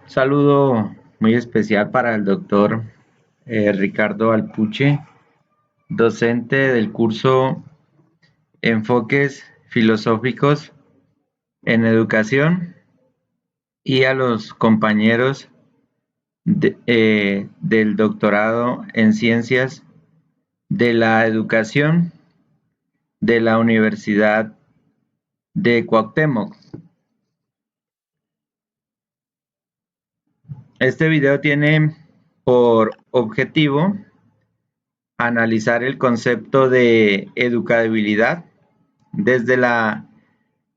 Saludo muy especial para el doctor Ricardo Alpuche, docente del curso Enfoques Filosóficos en Educación, y a los compañeros del doctorado en Ciencias de la Educación de la Universidad de Cuauhtémoc. Este video tiene por objetivo analizar el concepto de educabilidad desde la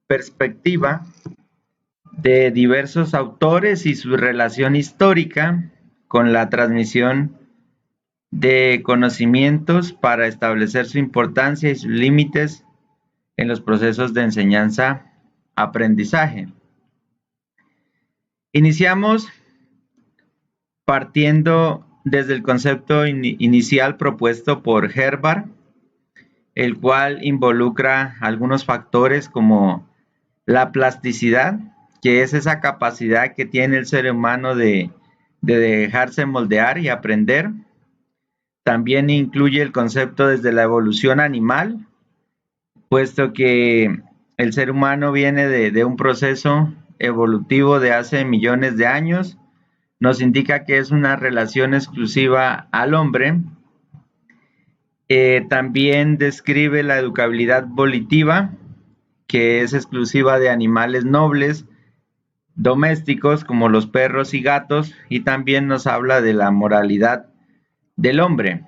perspectiva de diversos autores y su relación histórica con la transmisión de conocimientos para establecer su importancia y sus límites en los procesos de enseñanza-aprendizaje. Iniciamos partiendo desde el concepto inicial propuesto por Herbart, el cual involucra algunos factores como la plasticidad, que es esa capacidad que tiene el ser humano de dejarse moldear y aprender. También incluye el concepto desde la evolución animal, puesto que el ser humano viene de un proceso evolutivo de hace millones de años. Nos indica que es una relación exclusiva al hombre. También describe la educabilidad volitiva, que es exclusiva de animales nobles, domésticos como los perros y gatos, y también nos habla de la moralidad del hombre.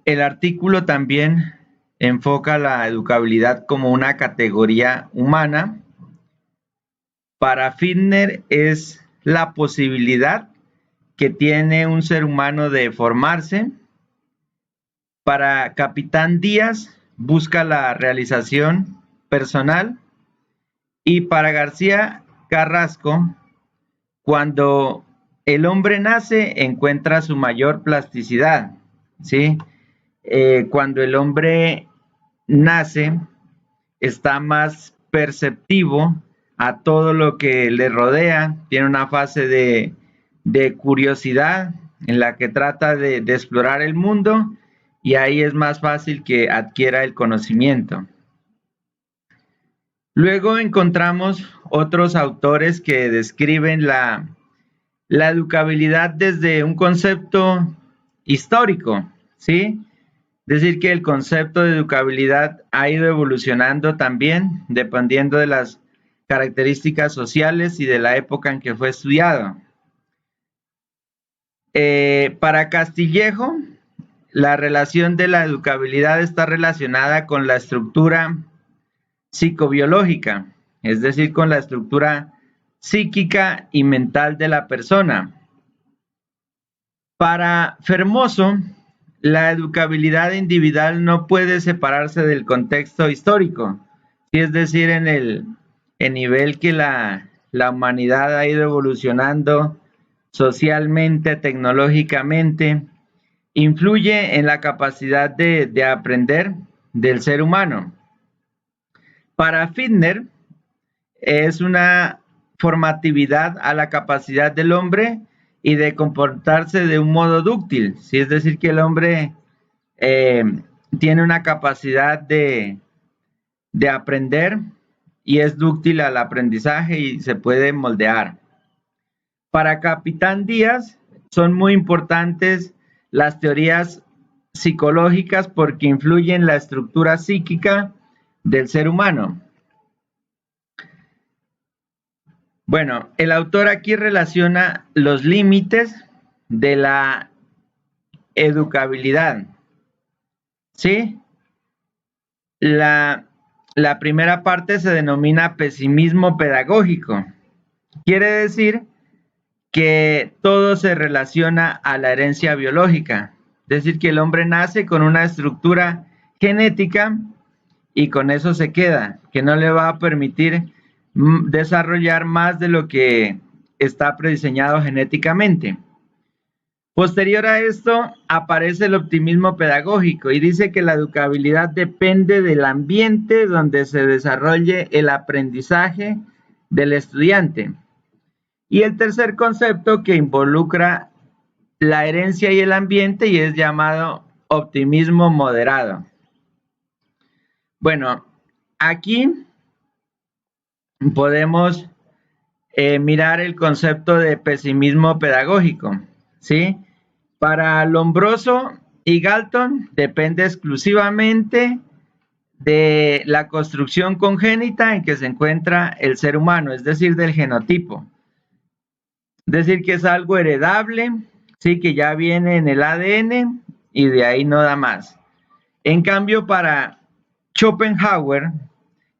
El artículo también enfoca la educabilidad como una categoría humana. Para Fitner es la posibilidad que tiene un ser humano de formarse. Para Capitán Díaz busca la realización personal, y para García Carrasco, cuando el hombre nace encuentra su mayor plasticidad, ¿sí? Cuando el hombre nace está más perceptivo a todo lo que le rodea, tiene una fase de curiosidad en la que trata de explorar el mundo, y ahí es más fácil que adquiera el conocimiento. Luego encontramos otros autores que describen la educabilidad desde un concepto histórico, ¿sí? Es decir, que el concepto de educabilidad ha ido evolucionando también dependiendo de las características sociales y de la época en que fue estudiado. Para Castillejo, la relación de la educabilidad está relacionada con la estructura psicobiológica, es decir, con la estructura psíquica y mental de la persona. Para Fermoso, la educabilidad individual no puede separarse del contexto histórico, es decir, en el nivel que la humanidad ha ido evolucionando socialmente, tecnológicamente, influye en la capacidad de aprender del ser humano. Para Fitner, es una formatividad a la capacidad del hombre y de comportarse de un modo dúctil, ¿sí? Es decir, que el hombre tiene una capacidad de aprender y es dúctil al aprendizaje y se puede moldear. Para Capitán Díaz son muy importantes las teorías psicológicas porque influyen en la estructura psíquica del ser humano. Bueno, el autor aquí relaciona los límites de la educabilidad, ¿sí? La primera parte se denomina pesimismo pedagógico. Quiere decir que todo se relaciona a la herencia biológica, es decir, que el hombre nace con una estructura genética y con eso se queda, que no le va a permitir desarrollar más de lo que está prediseñado genéticamente. Posterior a esto aparece el optimismo pedagógico y dice que la educabilidad depende del ambiente donde se desarrolle el aprendizaje del estudiante. Y el tercer concepto que involucra la herencia y el ambiente y es llamado optimismo moderado. Bueno, aquí podemos mirar el concepto de pesimismo pedagógico, ¿sí? Para Lombroso y Galton depende exclusivamente de la construcción congénita en que se encuentra el ser humano, es decir, del genotipo. Es decir, que es algo heredable, sí, que ya viene en el ADN y de ahí no da más. En cambio, para Schopenhauer,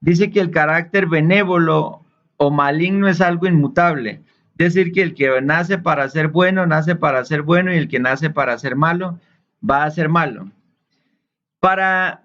dice que el carácter benévolo o maligno es algo inmutable. Es decir, que el que nace para ser bueno, nace para ser bueno, y el que nace para ser malo, va a ser malo. Para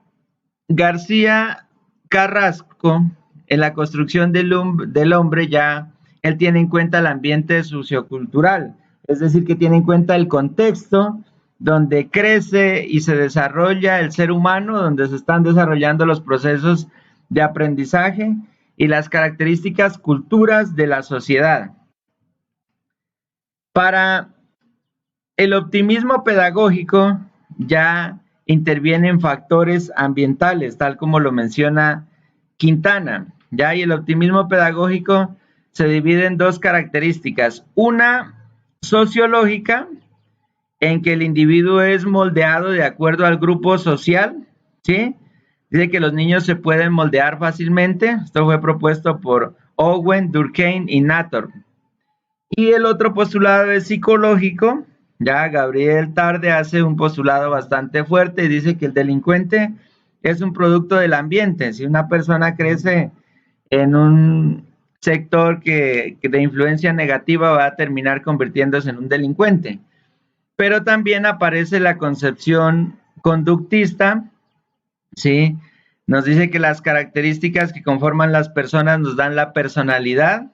García Carrasco, en la construcción del hombre ya él tiene en cuenta el ambiente sociocultural, es decir, que tiene en cuenta el contexto donde crece y se desarrolla el ser humano, donde se están desarrollando los procesos de aprendizaje y las características culturas de la sociedad. Para el optimismo pedagógico ya intervienen factores ambientales, tal como lo menciona Quintana. Ya, y el optimismo pedagógico se divide en dos características. Una sociológica, en que el individuo es moldeado de acuerdo al grupo social, ¿sí? Dice que los niños se pueden moldear fácilmente. Esto fue propuesto por Owen, Durkheim y Nathorp. Y el otro postulado es psicológico. Ya Gabriel Tarde hace un postulado bastante fuerte y dice que el delincuente es un producto del ambiente. Si una persona crece en un sector de influencia negativa, va a terminar convirtiéndose en un delincuente. Pero también aparece la concepción conductista, ¿sí? Nos dice que las características que conforman las personas nos dan la personalidad.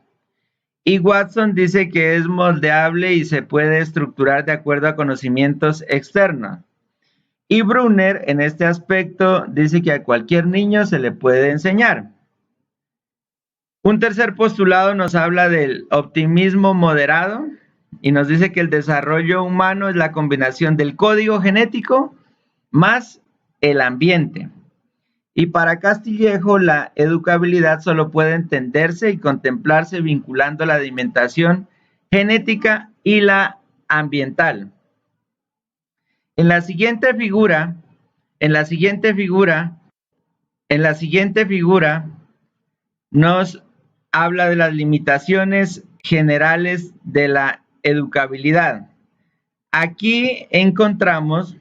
Y Watson dice que es moldeable y se puede estructurar de acuerdo a conocimientos externos. Y Brunner, en este aspecto, dice que a cualquier niño se le puede enseñar. Un tercer postulado nos habla del optimismo moderado y nos dice que el desarrollo humano es la combinación del código genético más el ambiente. Y para Castillejo, la educabilidad solo puede entenderse y contemplarse vinculando la alimentación genética y la ambiental. En la siguiente figura nos habla de las limitaciones generales de la educabilidad. Aquí encontramos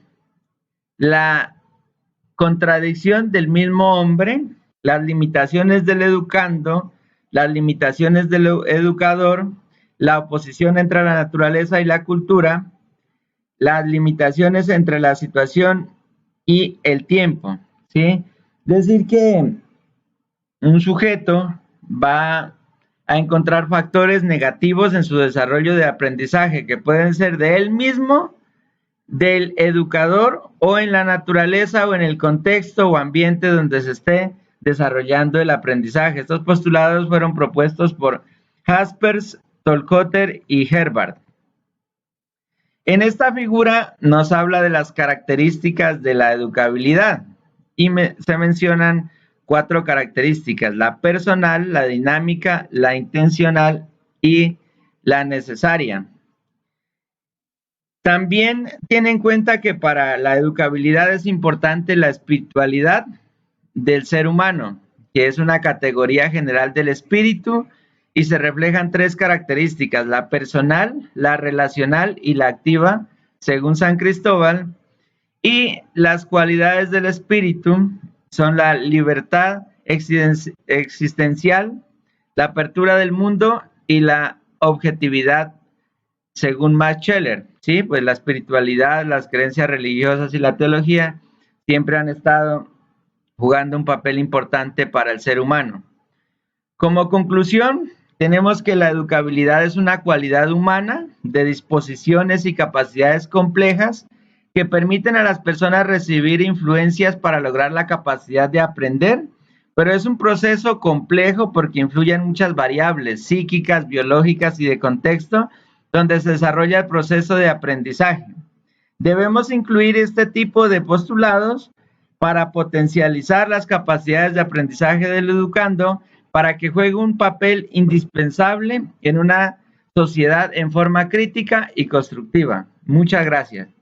la contradicción del mismo hombre, las limitaciones del educando, las limitaciones del educador, la oposición entre la naturaleza y la cultura, las limitaciones entre la situación y el tiempo, ¿sí? Es decir, que un sujeto va a encontrar factores negativos en su desarrollo de aprendizaje que pueden ser de él mismo, del educador o en la naturaleza o en el contexto o ambiente donde se esté desarrollando el aprendizaje. Estos postulados fueron propuestos por Jaspers, Tolkotter y Herbart. En esta figura nos habla de las características de la educabilidad y se mencionan 4 características: la personal, la dinámica, la intencional y la necesaria. También tiene en cuenta que para la educabilidad es importante la espiritualidad del ser humano, que es una categoría general del espíritu y se reflejan 3 características: la personal, la relacional y la activa, según San Cristóbal. Y las cualidades del espíritu son la libertad existencial, la apertura del mundo y la objetividad, según Max Scheler. Sí, pues la espiritualidad, las creencias religiosas y la teología siempre han estado jugando un papel importante para el ser humano. Como conclusión, tenemos que la educabilidad es una cualidad humana de disposiciones y capacidades complejas que permiten a las personas recibir influencias para lograr la capacidad de aprender pero es un proceso complejo porque influyen muchas variables psíquicas, biológicas y de contexto donde se desarrolla el proceso de aprendizaje. Debemos incluir este tipo de postulados para potencializar las capacidades de aprendizaje del educando para que juegue un papel indispensable en una sociedad en forma crítica y constructiva. Muchas gracias.